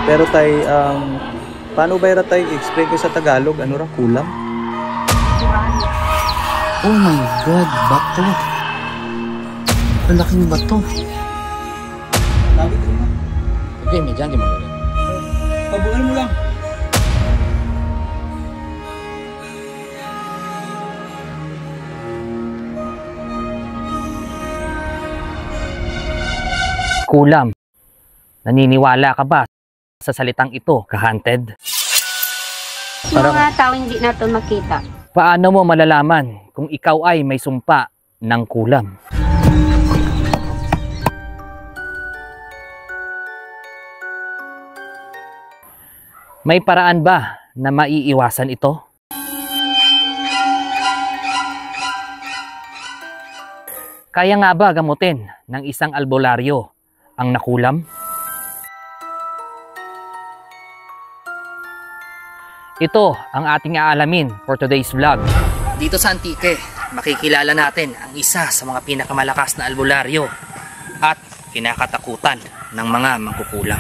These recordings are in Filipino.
Pero tay, paano ba tay i-explain ko sa Tagalog? Ano ra, kulam? Oh my God, bato. Ang laking bato. Okay, may dyan, di magaling. Pabukan mo lang. Kulam. Naniniwala ka ba sa salitang ito, ka-hunted? Yung mga tao hindi natin makita. Paano mo malalaman kung ikaw ay may sumpa ng kulam? May paraan ba na maiiwasan ito? Kaya nga ba gamutin ng isang albularyo ang nakulam? Ito ang ating aalamin for today's vlog. Dito sa Antique, makikilala natin ang isa sa mga pinakamalakas na albularyo at kinakatakutan ng mga mangkukulam.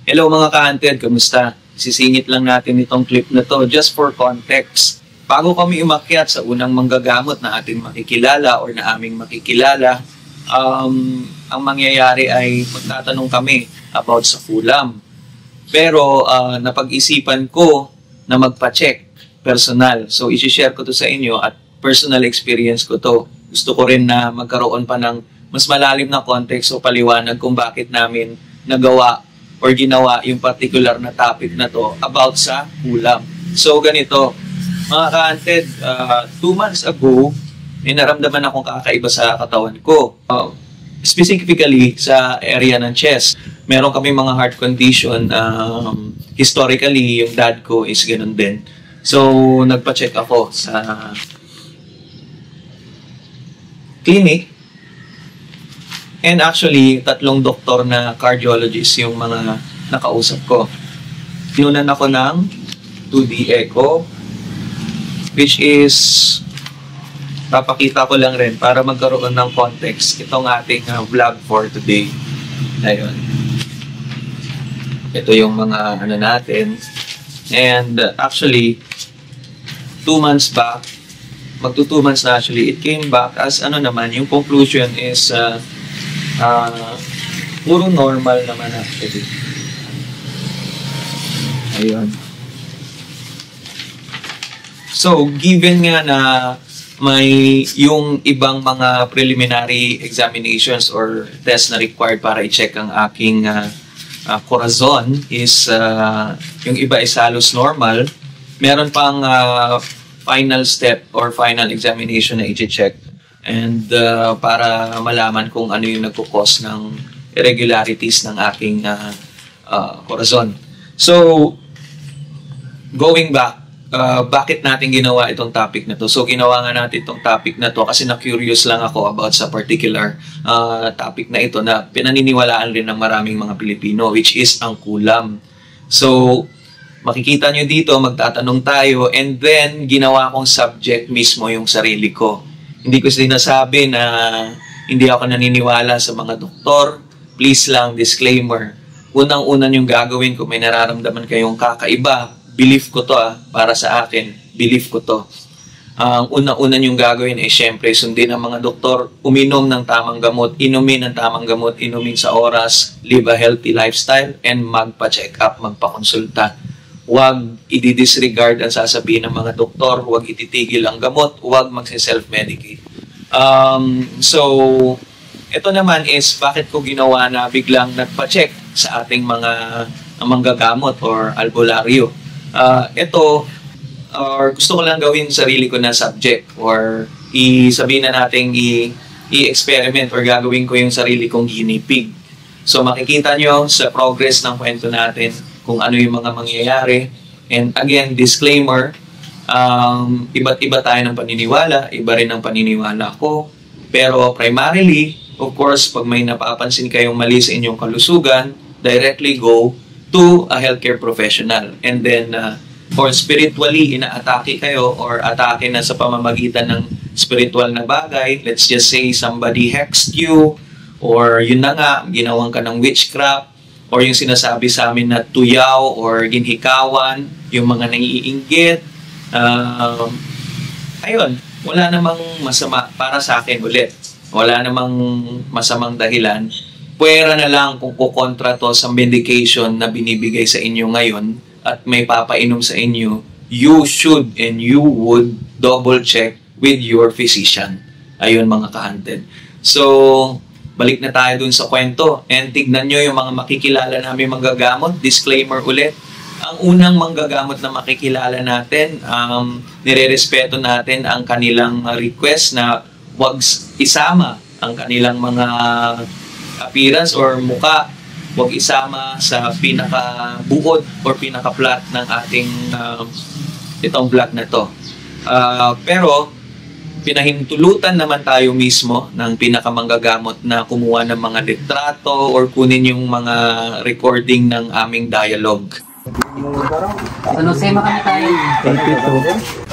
Hello mga ka-hunted, kamusta? Sisingit lang natin itong clip na to just for context. Bago kami umakyat sa unang manggagamot na ating makikilala or na aming makikilala, ang mangyayari ay magtatanong kami about sa kulam. Pero napag-isipan ko na magpa-check personal. So isi-share ko to sa inyo at personal experience ko to. Gusto ko rin na magkaroon pa ng mas malalim na context o paliwanag kung bakit namin nagawa or ginawa yung particular na topic na to about sa kulam. So ganito, mga ka-hunted, 2 months ago, may naramdaman akong kakaiba sa katawan ko. Specifically sa area ng chest. Meron kami mga heart condition. Historically, yung dad ko is ganun din. So nagpa-check ako sa clinic. And actually, 3 doktor na cardiologist yung mga nakausap ko. Tinunan ako ng 2D echo, which is, papakita ko lang rin para magkaroon ng context itong ating vlog for today. Ayun. Ito yung mga ano natin. And actually, 2 months back, magto 2 months na actually, it came back as ano naman, yung conclusion is puro normal naman actually. Ayun. So, given nga na may yung ibang mga preliminary examinations or tests na required para i-check ang aking corazon is yung iba is halos normal. Meron pang final step or final examination na i-check. And para malaman kung ano yung nagkukos ng irregularities ng aking corazon. So, going back, bakit natin ginawa itong topic na to? So, ginawa nga natin itong topic na to kasi na-curious lang ako about sa particular topic na ito na pinaniniwalaan rin ng maraming mga Pilipino, which is ang kulam. So, makikita nyo dito, magtatanong tayo, and then ginawa kong subject mismo yung sarili ko. Hindi ko sinasabi na hindi ako naniniwala sa mga doktor. Please lang, disclaimer. Unang-unan yung gagawin kung may nararamdaman kayong kakaiba, belief ko to para sa akin, belief ko to. Ang unang-unan yung gagawin ay syempre sundin ang mga doktor, uminom ng tamang gamot, inumin ng tamang gamot, inumin sa oras, live a healthy lifestyle, and magpa-check up, magpa-konsulta. Huwag i-disregard ang sasabihin ng mga doktor, huwag ititigil ang gamot, huwag magsi-self-medicate. So, ito naman is bakit ko ginawa na biglang nagpa-check sa ating mga manggagamot or albularyo. Ito, or gusto ko lang gawin sarili ko na subject or sabihin na natin i-experiment or gagawin ko yung sarili kong guinea pig. So, makikita nyo sa progress ng kwento natin kung ano yung mga mangyayari. And again, disclaimer, iba't iba tayo ng paniniwala, iba rin ang paniniwala ko. Pero primarily, of course, pag may napapansin kayong mali sa inyong kalusugan, directly go to a healthcare professional. And then, or spiritually, inaatake kayo or atake na sa pamamagitan ng spiritual na bagay. Let's just say somebody hexed you, or yun na nga, ginawang ka ng witchcraft, or yung sinasabi sa amin na tuyaw or ginhikawan, yung mga naiinggit. Ayun, wala namang masama para sa akin ulit. Wala namang masamang dahilan. Pwera na lang kung kukontra to sa medication na binibigay sa inyo ngayon at may papainom sa inyo, you should and you would double check with your physician. Ayun mga ka-hunted. So, balik na tayo dun sa kwento. And tignan nyo yung mga makikilala namin manggagamot. Disclaimer ulit. Ang unang manggagamot na makikilala natin, nire-respeto natin ang kanilang request na wag isama ang kanilang mga appearance or muka. Wag isama sa pinaka-buod or pinaka-plot ng ating itong vlog na to. Pero, pinahintulutan naman tayo mismo ng pinakamanggagamot na kumuha ng mga litrato or kunin yung mga recording ng aming dialogue. Ano sema kami tayo?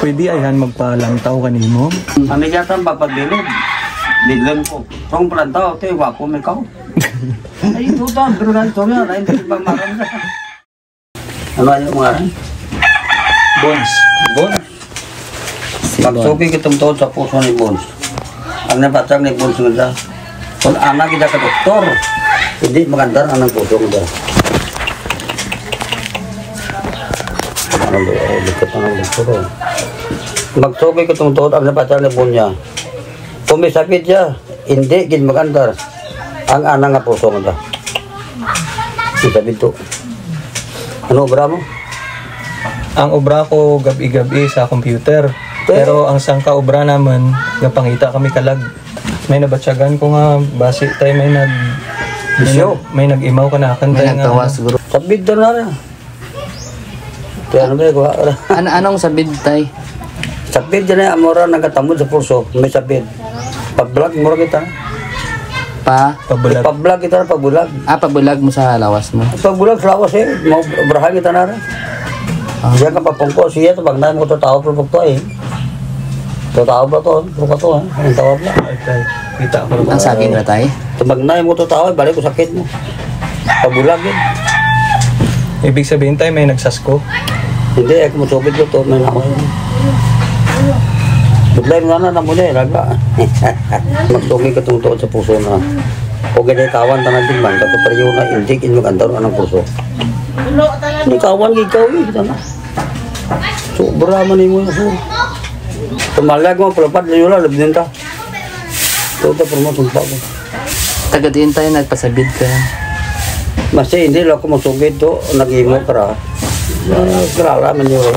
Pwede ayan magpalantaw kanimo. Kami yata papagbilid. Biglan ko. Kung plantaw, ito, wako may kao. Ay, ito ito, drugan ito nga. Ay, hindi pa maranda. Ano yung mga rin? Bones. Bones. Magsuki kitong to sa puso ni Bones. Ang napatag ni Bones nga. Kung anak kita ka doktor, hindi magandang anang puso nga. Ano ba? Likat ang doktor. Magsuki kitong to, ang napatag ni Bones niya. Kung may sakit siya, hindi gin magandar ang anang nga puso nga. Sabi to. Ano obra mo? Ang obra ko gabi-gabi sa computer. Pero ang sangka obra naman, napangita kami kalag. May nabatsagan ko nga, basi tayo may nag-imaw ka na akan. May nagtawas siguro. Sabid doon na na. Kaya ano ba yung Anong sabid tay? sabid dyan na amora nagatamod sa pulso. May sabid. Pag-vlog mo kita. Pabulag. Pag-vlog kita na pag-bulag. Pabulag mo sa lawas mo. Pag-bulag sa lawas eh. Obrahan kita na rin. Diyan ka papungko. Siya ito. Pag-nahin mo ito tao pero pagto eh. Ito tao ba ito? Pero ka ito eh. Ang tawag na. Kita ako Ang saging na tay? Pag-nahin mo ito tao eh. Balik ko sakit mo. Pag-bulag yun. Ibig sabihin tayo may nagsasko. Hindi, ako masubid ko ito. May nakawin. Budlay mo na mo niya, raga. Magsuki ka itong tuod sa puso na. O ganyan kawan tanang tingman, kapapariyo na indik, magandaro ng puso. Hindi kawan, ikaw eh. Sobra man mo yun. Tumalag mo, palapad na yun lang, labdin ta. Ito ito, pero matumpa ko. Taga din tayo nagpasabid ka. Masih hindi lang ako masugid to, nag-imo para. Karala man yun.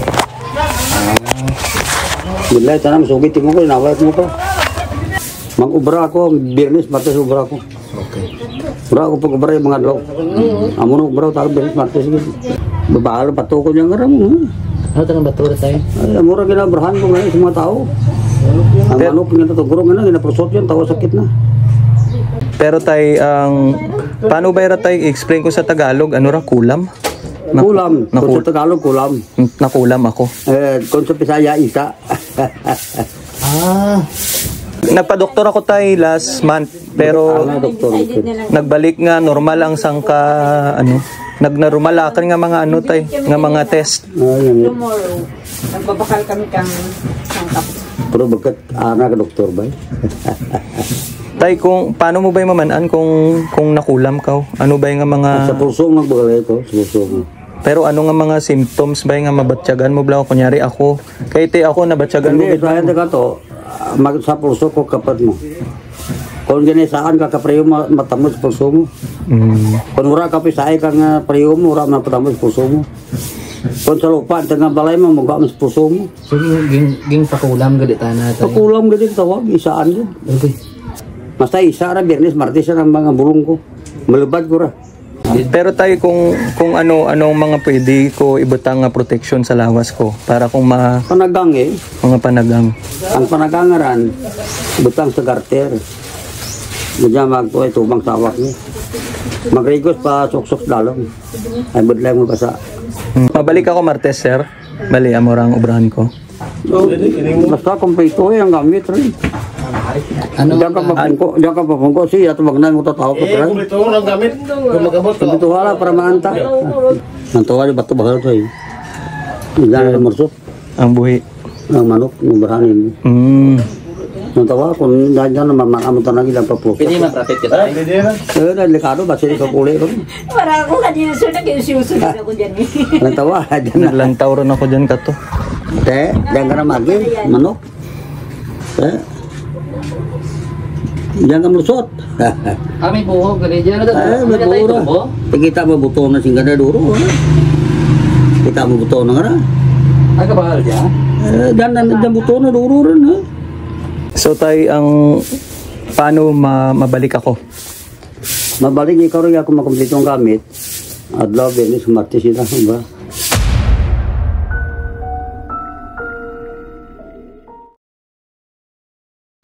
Budlay, tanang masugid, tingin ko, inawag mo pa. Mag-ubra ako, Birnis, Martes, ubra ako. Okay. Ubra ako pag-ubra yung mga adlaw. Amo na ubra, tayo Birnis, Martes, sige. Babahala, patukod yung garam mo. Ano ito ng batura tayo? Ay, amura ginabrahan ko ngayon sa mga tao. Ang manok, ginatutugurong na, ginapurusot yun, tawa sakit na. Pero paano ba tayo i-explain ko sa Tagalog? Ano ra, kulam? Kulam, kung sa Tagalog, kulam. Nakulam ako. Kung sa Pisaya, isa. Nagpa-doktor ako tayo last month, pero Doktor. nagbalik nga normal ang sangka nagnarumalakan nga mga nga mga test. Ayun. Tomorrow, nagbabakal kami kang sangkap. Pero bakit anak doktor ba? Tay, paano mo ba mamanaan kung nakulam ka? Ano ba yung mga Sa puso magbagalay ko, sa puso mo. pero ano nga mga symptoms ba nga mabatyagan mo bla kunyari ako kay ako nabatyagan mo Hindi, sa hindi ka to, sa puso ko kapad mo. Kung ginisaan ka kapreyo matamo sa puso mo. Kung ura ka pisay ka nga preyo mo, ura na patamo sa puso mo. Kung sa lupa, tanga balay mo, magwa mo sa puso mo. So, ging pakulam gadita na tayo. Pakulam gadi tawag, isaan yun. Okay. Basta isa ra, Birnis, Martes ang mga bulong ko. Malubad ko ra. Pero tayo kung anong mga pwede ko ibutang nga protection sa lawas ko para kung Panagang mga panagang. Ang panagangaran, butang sa garter. Diyan magtuay tubang sa awak niya. Magrigos pa suksok dalong. Ay budlay mo basa. Mabalik ako Martes, sir. Bali, amorang obrahan ko. So, basta kumpleto ang gamit rin. Diyan ka papungko siya at wag na mo tataw ko rin. Kumpleto ang gamit. Gumagabot. Kumpleto wala para maanta. Ang tuwa di bato bakal to Diyan ang mursok. Ang buhi. Ang manok, ng barahanin. Ang tawa, kung dahil na mamakamot na lang papuso. Pwede man-traffic kita. Delikado, basta ikaw kulay ron. Para ako kanina sila kinususunod ako dyan eh. Ang tawa, dyan na. Naglantaw rin ako dyan kato. Diyan ka na magi, manok. Diyan ka lusot. May buhok. Gali dyan. May buhok. Kita mo buto na singgada duro. Kita mo buto na nga. Ay, kabahal dyan? Diyan buto na duro rin ha. So tayo ang paano mabalik ako? Mabalik ikaw rin ako makumpleto ang gamit. Adlaw, Benis, Martes sila. Ba?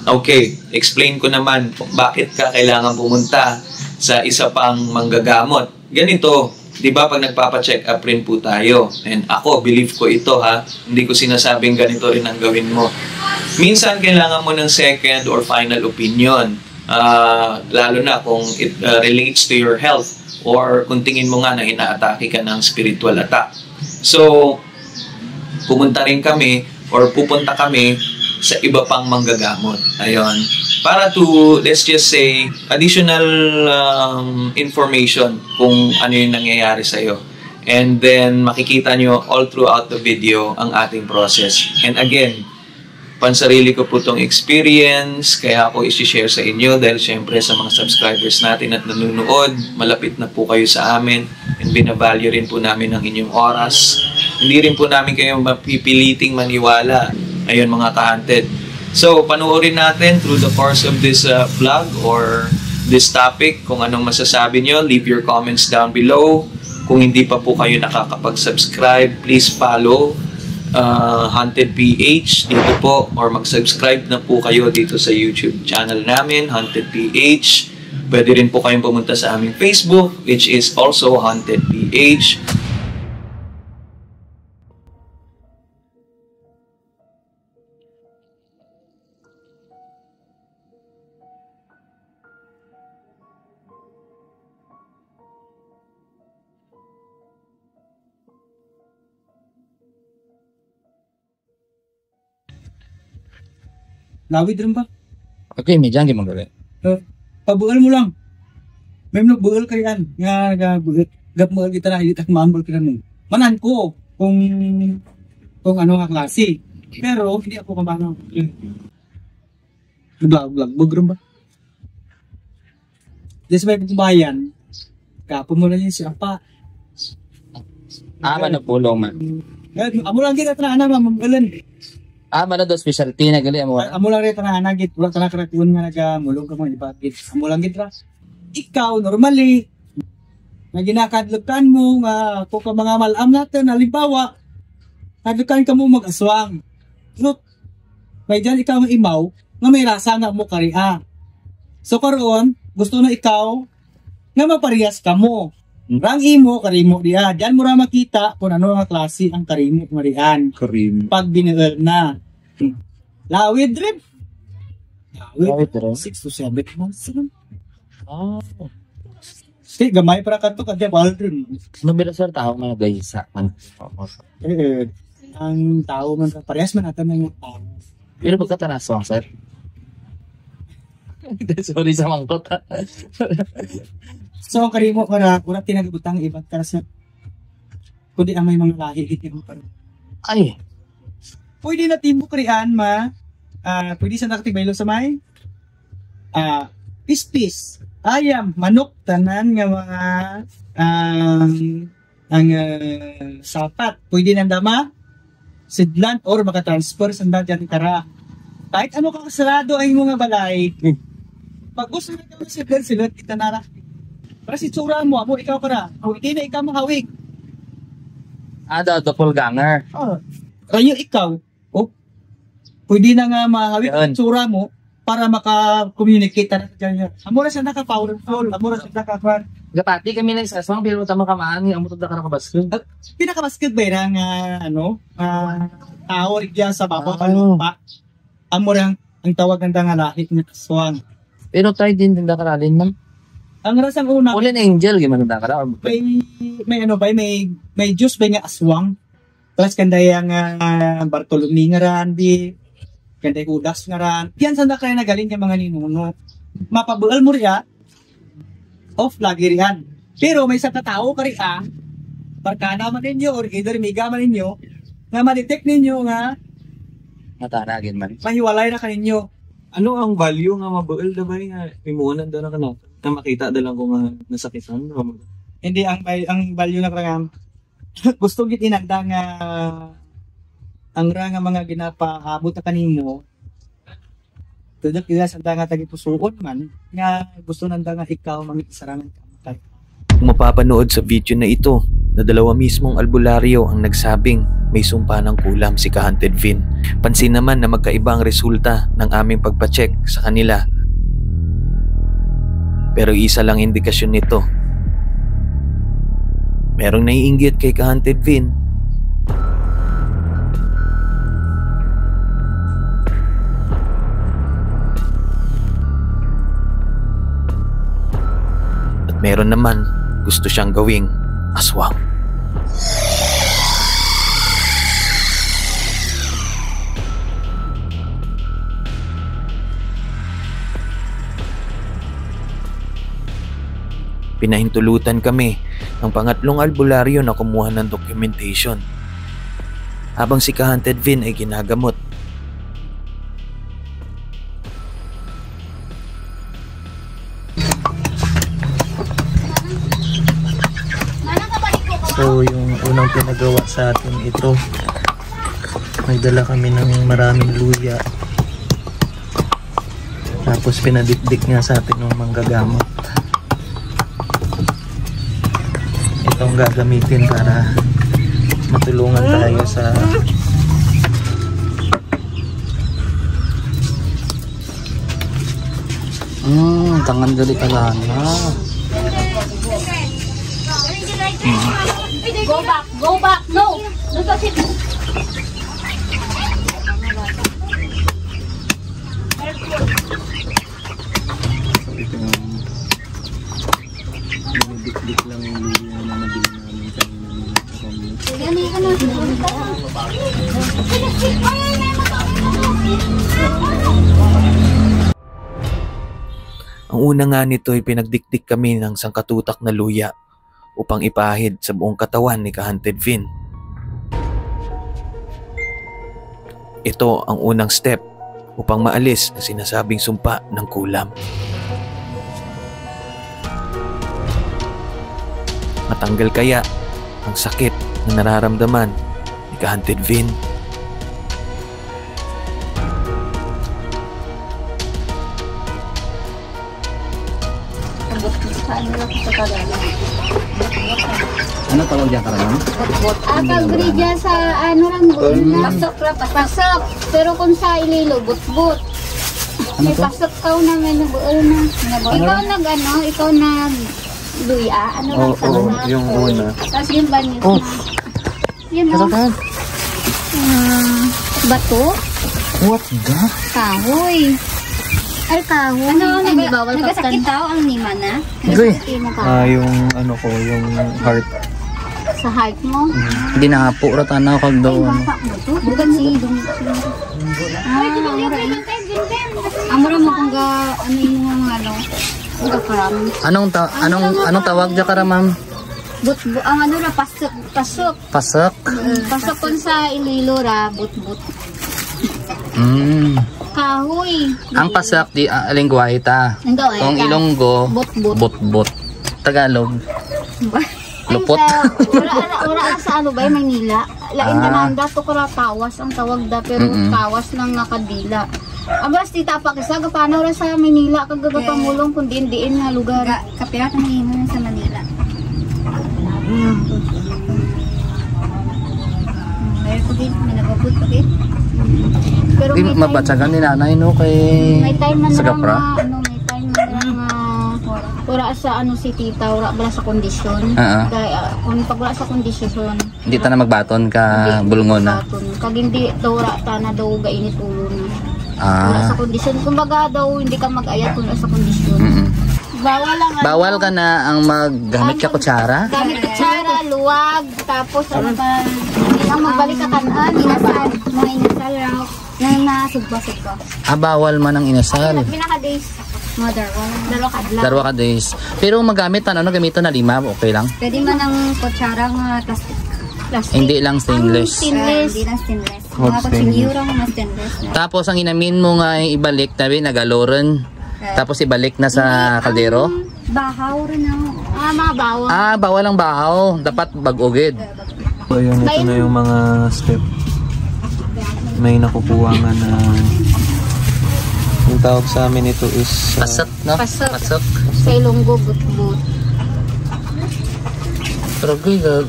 Okay, explain ko naman kung bakit ka kailangan pumunta sa isa pang manggagamot. Ganito, di ba pag nagpapa-check up rin po tayo, and ako, believe ko ito ha, hindi ko sinasabing ganito rin ang gawin mo. Minsan kailangan mo ng second or final opinion, lalo na kung it relates to your health or kung tingin mo nga na inaatake ka ng spiritual attack. So, pumunta rin kami or pupunta kami sa iba pang manggagamot. Ayun. Para to, let's just say, additional information kung ano yung nangyayari sa'yo. And then, makikita nyo all throughout the video ang ating process. And again, pansarili ko po itong experience, kaya ako isi-share sa inyo dahil syempre sa mga subscribers natin at nanonood, malapit na po kayo sa amin and binavalue rin po namin ang inyong oras. Hindi rin po namin kayo mapipiliting maniwala. Ayun mga ka-hunted. So, panoorin natin through the course of this vlog or this topic kung anong masasabi nyo. Leave your comments down below. Kung hindi pa po kayo nakakapag-subscribe, please follow Hunted PH dito po or mag-subscribe na po kayo dito sa YouTube channel namin, Hunted PH. Pwede rin po kayong pumunta sa aming Facebook which is also Hunted PH. Lawid rin ba? Okay, may dyan gimagawa. Pabual mo lang. May bual ka yan. Nga bual. Gapmual kita na, hindi tak maambol ka nun. Manan ko kung ano nga klase. Pero, hindi ako kamano. Vlog rin ba? Diyos may kumbayan. Kapon mo na yun siya pa. Manapulong man. Amo lang kita na mamagalan. Mana do specialty na gali amo. Amo lang rin na nagit, wala ka na karakun nga nagamulong ka mo, ibagit. Amo lang gitra. Ikaw, normally, na ginakadlukan mo, kung ka mga malam natin, halimbawa, kadlukan ka mo mag-aswang. Look, may dyan ikaw ang imaw, nga may rasa nga mo kariya. So karoon, gusto na ikaw, nga maparehas ka mo. Rang imo, karimo diya. Diyan mo ra makita kung ano nga klase ang karimo marian. Karim. Pag binuel na. Lawid rin. Lawid rin. 6 to 7 months rin. Oh. Kasi gamay para kanto kadya bawal rin. Mabila sir tao mga gaysa man. Ang tao man parehas man natin ng tao. Pero pagkatanaswang sir. Sorry sa mangkot. So karimo para tinagutang ibang karasa. Kundi ang may mga lahi hindi mo pa. Ay. Pwede na timo krian pwede sa nakatibay sa may pispis, ayam, manok, tanan nga mga ang sapat. Pwede nang dama, sidlan, or makatransfer sa dyan tara. Kahit ano kang sarado ay mga balay. Pag gusto na ka sidlan, kita nara. Para si tsura mo, amo ikaw ka na. Hindi na ikaw mahawig. Doppelganger. Kayo ikaw, pwede na nga mahawig Yan. ang tsura mo para maka-communicate na sa kanya. Amo na siya naka-powerful, amo na siya naka-kwan. Gapati kami na isaswang, pero tama kamaan, ang mutod na ka nakabaskin. Pinakamaskid ba yun tao rigya sa baba lupa. Amo lang ang tawag ng lahit ng kaswang. Pero try din din karalin man. Ang rasang una, Fallen angel, gimana na kara? may Diyos ba nga aswang? Plus kanday ang Bartolome nga ran, kanday Judas nga ran. Yan saan na kaya nagaling yung mga ninuno. Mapabual mo riya, off lagi riyan. Pero may sa katao ka riya, barkada man ninyo or either miga man ninyo, nga ma-detect ninyo nga Natanagin man. mahiwalay na kaninyo. Ano ang value nga mabuel na ba nga imuunan na ka na? Na makita da lang ko nga nasakitan. Hindi ang value na karang gusto gid inagda nga ang nga mga ginapaabot na kanimo. Tudak ila sa nga tagipusuon man nga gusto nanda nga ikaw mangisarangan ka. Kung mapapanood sa video na ito, na dalawa mismong albularyo ang nagsabing may sumpa ng kulam si Ka-Hunted Vin. Pansin naman na magkaiba ang resulta ng aming pagpacheck sa kanila. Pero isa lang indikasyon nito. Merong naiinggit kay Ka-Hunted Vin. At meron naman gusto siyang gawing aswang. Pinahintulutan kami ng pangatlong albularyo na kumuha ng documentation habang si Ka-Hunted Vin ay ginagamot. So yung unang pinagawa sa atin ito, may dala kami ng maraming luya. Tapos pinadikdik nga sa atin ng manggagamot. Itong gagamitin para matulungan tayo sa Tangan gali kalana. Go back, no. Look at it. ito yung dinidikdik lang yung luya na nabili namin kanina Ang una nga nito ay pinagdikdik kami ng sangkatutak na luya upang ipahid sa buong katawan ni Ka-Hunted Vin. Ito ang unang step upang maalis ang sinasabing sumpa ng kulam. Matanggal kaya ang sakit na nararamdaman ni Ka-Hunted Vin? Ano tawag diyan karon? Akagri dyan sa lang pasok. Pero kung sa Ililo, but. May pasok ka na may nabuol na. Ikaw nag luya. Lang sa anak? yung una. Tapos yung banyo na. Yun bato? What's that? Kahoy. Ay, kahoy. Nagasakit tao ang nima na? Yung ano ko, yung heart. Sa heart mo? Hindi na po ra tanaw kag daw. Bukan si amura mo kung yung mga karam. Anong tawag diya kara ma'am? Ang pasok. Pasok. Pasok kun sa Ililo ra, but. Kahoy. Ang pasak di lingwahe ta. Kung Ilonggo, bot. Tagalog. Lupot. Wala sa Maynila. Lain ka na dato ko tawas ang tawag da pero tawas lang nakadila. Abas di tapak isa gapanaw ra sa Manila kag gagapamulong kun diin nga lugar. Kapira ta mahimo sa Manila. May pagit, may nababot pagit. Pero Di mabatsagan ni nanay no kay may time man sa lang Gapra. may time man lang wala sa si tita, wala bala sa kondisyon. Kaya kung pag wala sa kondisyon, Hindi ta na magbaton ka bulungon na. Kag hindi daw wala ta na daw gainit ulo na. Wala sa kondisyon. Kumbaga daw hindi ka mag-ayat kung wala sa kondisyon. Bawal lang. Bawal ka na ang maggamit ka kutsara? Gamit kutsara, luwag, tapos ano pa, hindi lang magbalik ka kanan, inasal, mga inasal raw, na nasugba-sugba. Bawal man ang inasal. Pinaka-days, mother, dalawa kadlaw. Dalawa ka days. Pero magamit ano gamito na 5, okay lang? Pwede man ang kutsara nga plastic. Hindi lang stainless. Hindi lang stainless. Mga kutsingyura nga stainless. Tapos ang inamin mo nga ibalik, tabi nagaloren. Tapos ibalik na sa kaldero? Bahaw rin ako. Mga bawang. Bawal ang bahaw. Dapat bag-ugid. So yun, ito na yung mga step. May nakukuha nga na yung tawag sa amin ito is Pasok, no? Pasok. Sa Ilonggo, but-but.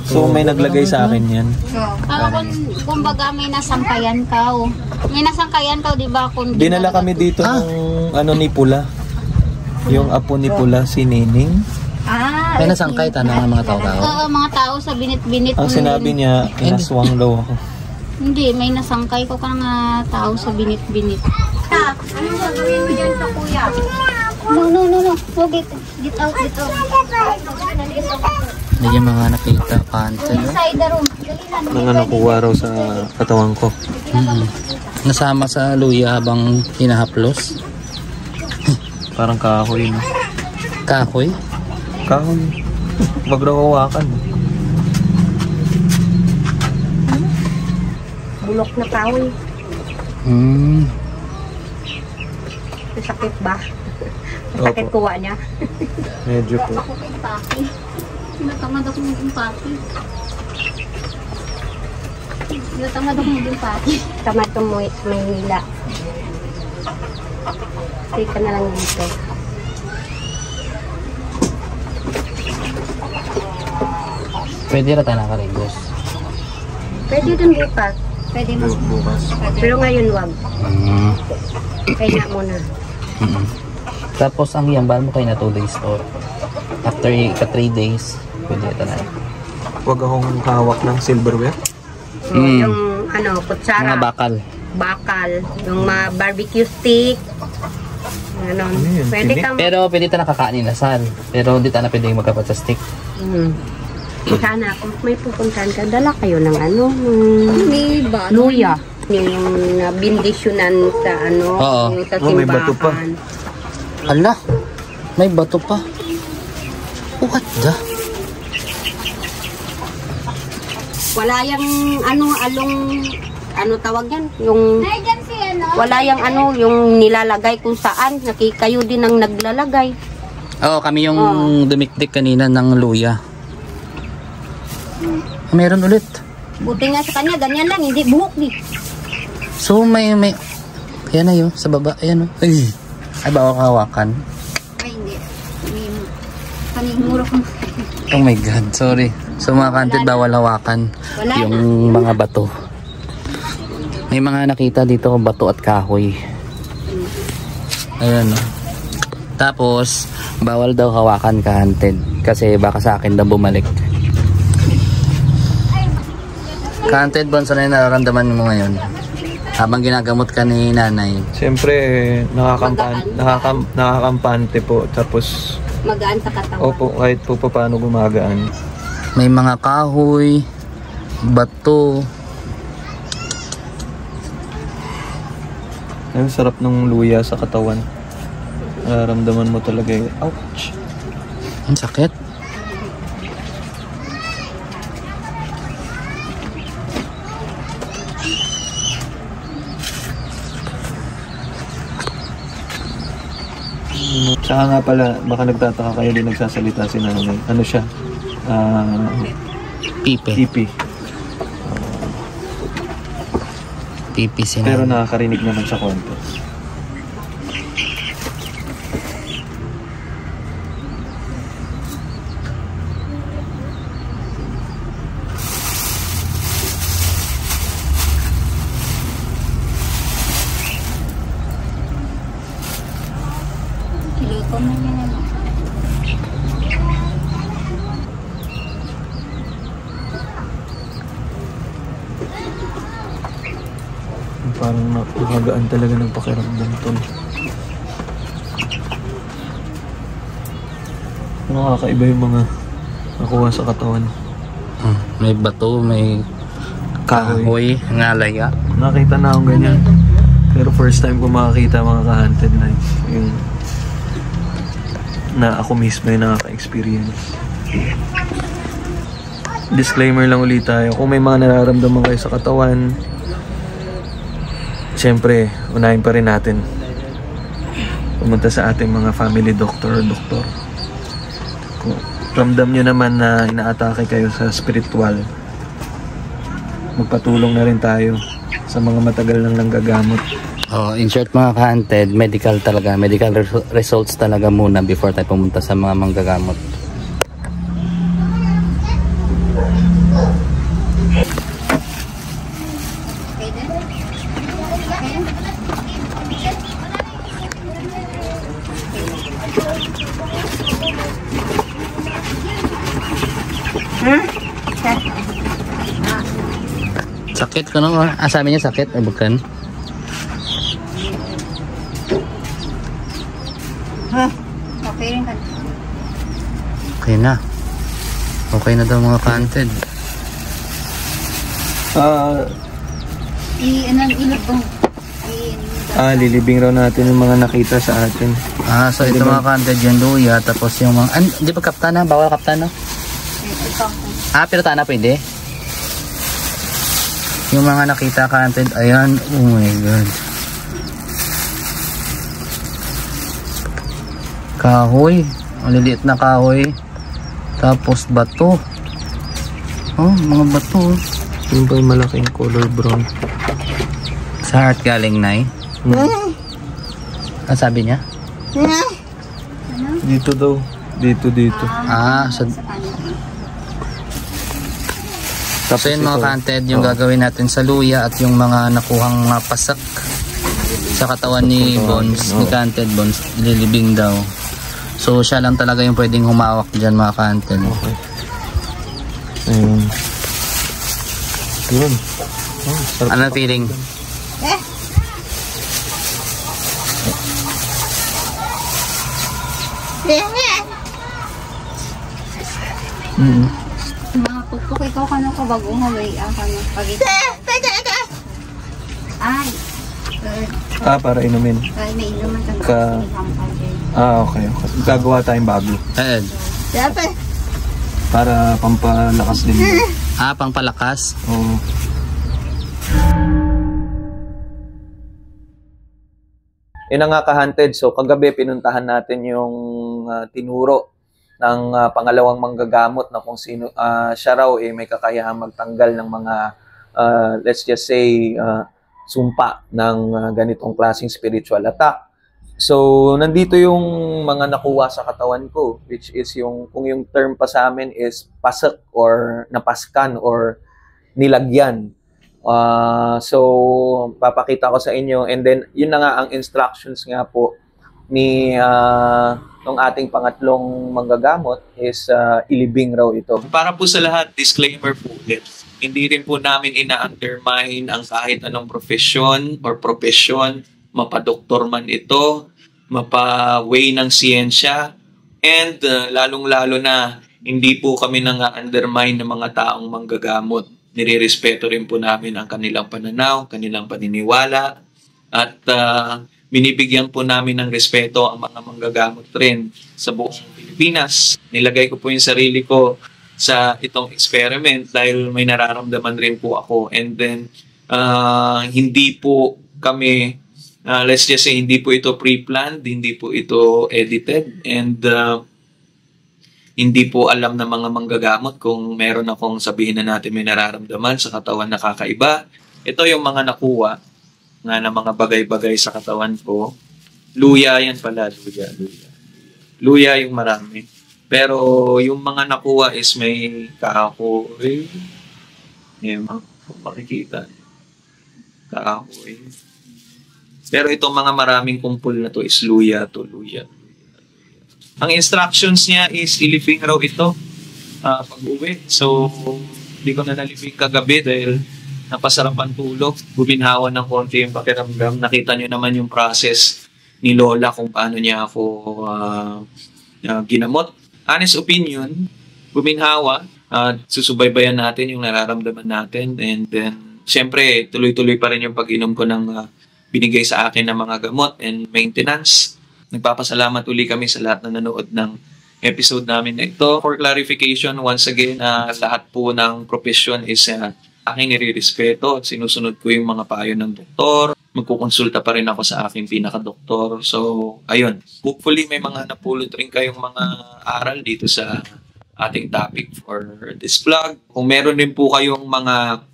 so may naglagay sa akin yan. Kumbaga may nasangkayan ka. May nasangkayan ka, di ba? Dinala kami dito ng ni Pula. Yung apo ni Pula, si Nining. May nasangkay ta ng mga tao-tao? Oo, mga tao sa binit-binit. Ang sinabi niya, inaswang daw ako. Hindi, may nasangkay ko ka nga tao sa binit-binit. Anong gagawin mo dyan sa kuya? No. Huwag dito. Get out. Hindi yung mga nakita panty, no? Inside the room. Mga nakuha raw sa katawan ko. Nasama sa luya habang hinahaplos. Parang kahoy. No? Kahoy? Kahoy. Wag raw hawakan. Bulok na kahoy. Sakit ba? Sakit kuha niya. Medyo po. Natamad ako maging pati. Natamad ako maging pati. Tamad ko mo Maynila. Stay ka na lang dito. Pwede na tayo nakarigos. Pwede din bukas. Pwede mas Bukas. Pero ngayon wag. Kaya muna. Tapos ang yambal mo kayo na 2 days or after 3 days, pwede ito na. Huwag akong hawak ng silverware. So, yung kutsara. Mga bakal. Yung mga barbecue stick. Pwede kang... Pero pwede ito nakakain na sal. Pero hindi tayo na pwede magkapat sa stick. Sana kung may pupuntahan ka, dala kayo ng Diba? luya. Yung bindisyonan sa Oo. yung sa may bato pa. simbahan. Ala, may bato pa. What the? Wala yung along tawag yan? Yung Nandiyan si wala yung yung nilalagay kung saan. Kayo din ang naglalagay. Oo, kami yung dumikdik kanina ng luya. Meron ulit. Buti nga sa kanya, ganyan lang, hindi buhok ni. So may ayan na yun, sa baba, ayan o. Ay, bawal hawakan. Ay, hindi. Panigmuro ko. Oh my God, sorry. So mga kanted, bawal hawakan yung mga bato. May mga nakita dito, bato at kahoy. Ayan o. Tapos, bawal daw hawakan ka-hunted. Kasi baka sa akin daw bumalik. Ka-hunted, Bonso, na yung nararamdaman mo ngayon? Habang ginagamot ka ni nanay. Siyempre, nakakampante po. Tapos, Magaan sa katawan. opo, kahit po paano gumagaan. May mga kahoy, bato. Ang sarap ng luya sa katawan. Nararamdaman mo talaga yung ouch. Ang sakit. Tsaka nga pala, baka nagtataka kayo din nagsasalita si nanay. Ano siya? Pipe. Pipi. Pipi si Pero nanay. nakakarinig naman sa konti. Kung ano yan. Parang nakagaan talaga ng pakiramdam to. Nakakaiba yung mga nakuha sa katawan. May bato, may kahoy, ngalaya. Nakita na akong ganyan. Pero first time ko makakita mga ka-haunted na yung na ako mismo yung nakaka-experience. Disclaimer lang ulit tayo. Kung may mga nararamdaman kayo sa katawan, siyempre, unahin pa rin natin pumunta sa ating mga family doctor or doktor. Kung ramdam nyo naman na inaatake kayo sa spiritual, magpatulong na rin tayo sa mga matagal nang nanggagamot. In short mga ka-haunted, medical talaga. Medical results talaga muna before tayo pumunta sa mga manggagamot. Sakit ko no? Sabi niya sakit, bukan? Okay rin ka. Okay na. Okay na daw mga ka-haunted. Lilibing raw natin yung mga nakita sa atin. So ito mga ka-haunted yung luya, tapos yung mga... Hindi pa kaptana? Bawal kaptana? Pero tana pwede? Yung mga nakita ka-haunted, ayan, oh my god. Kahoy, maliliit na kahoy. Tapos bato. Mga bato. Yung pa yung malaking color brown. Sa heart galing na Ano sabi niya? Dito daw. Dito. So yun mga ka-haunted, yung gagawin natin sa luya at yung mga nakuhang pasak sa katawan ni Bones, ni ka-haunted Bones, ililibing daw. So siya lang talaga yung pwedeng humawak dyan mga ka-haunted. Okay. Ayun. Yun. Ano feeling? Mga pupuk, ikaw ka nang kabagong haway ka na pagkita. Ay. Para inumin. May inuman ka. Okay. Gagawa tayong bago. Para pampalakas din. Pangpalakas? Oo. Yun ang nga ka-haunted. So kagabi pinuntahan natin yung tinuro ng pangalawang manggagamot na kung sino siya raw may kakayahang magtanggal ng mga let's just say sumpa ng ganitong klaseng spiritual attack. So nandito yung mga nakuha sa katawan ko, which is yung kung yung term pa sa amin is pasak or napaskan or nilagyan. So papakita ko sa inyo, and then yun na nga ang instructions nga po ni ng ating pangatlong manggagamot is ilibing raw ito. Para po sa lahat, disclaimer po ulit. Hindi rin po namin ina-undermine ang kahit anong profesyon or profesyon, mapadoktor man ito, mapa-way ng siyensya, and lalong-lalo na hindi po kami nang-undermine ng mga taong manggagamot. Nirerespeto rin po namin ang kanilang pananaw, kanilang paniniwala, at binibigyan po namin ng respeto ang mga manggagamot rin sa buong Pilipinas. Nilagay ko po yung sarili ko sa itong experiment dahil may nararamdaman rin po ako. And then, hindi po kami, let's just say, hindi po ito pre-planned, hindi po ito edited, and hindi po alam ng mga manggagamot kung meron akong sabihin na natin may nararamdaman sa katawan na kakaiba. Ito yung mga nakuha nga na mga bagay-bagay sa katawan ko. Luya yan pala, luya. Luya yung marami. Pero yung mga nakuha is may kahoy. Makikita. Kahoy. Pero itong mga maraming kumpul na to is luya to, luya. Ang instructions niya is ilibing raw ito pag-uwi. So, hindi ko na nalibing kagabi dahil napasarapan tulog. Guminhawa ng konti yung pakiramdam. Nakita niyo naman yung process ni Lola kung paano niya ako ginamot. Honest opinion, guminhawa. Susubaybayan natin yung nararamdaman natin. And then, syempre, tuloy-tuloy pa rin yung pag-inom ko ng binigay sa akin ng mga gamot and maintenance. Nagpapasalamat uli kami sa lahat na nanood ng episode namin na ito. For clarification, once again, lahat po ng profession is aking nire-respeto. Sinusunod ko yung mga payo ng doktor. Magkukonsulta pa rin ako sa aking pinaka-doktor. So, ayun. Hopefully, may mga napulot rin kayong mga aral dito sa ating topic for this vlog. Kung meron din po kayong mga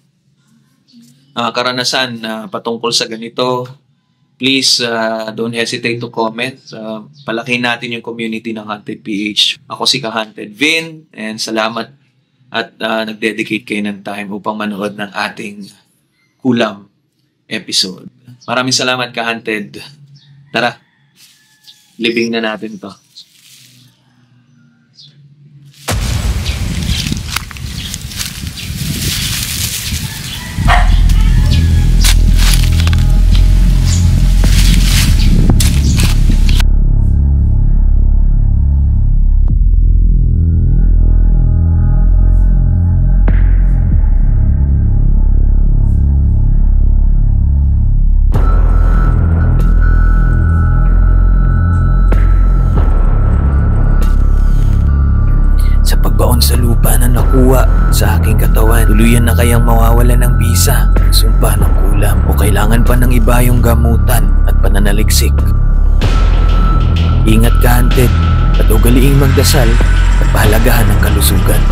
karanasan patungkol sa ganito, please don't hesitate to comment. Palakihin natin yung community ng Hunted PH. Ako si Ka-Hunted Vin, and salamat at nag-dedicate kayo ng time upang manood ng ating kulam episode. Maraming salamat, Ka-Hunted. Tara, libing na natin to. Sa lupa na nakuha sa aking katawan, tuluyan na kayang mawawala ng bisa, sumpa ng kulam, o kailangan pa ng iba yung gamutan at pananaliksik. Ingat, Ka-Hunted, at ugaliing magdasal at pahalagahan ng kalusugan.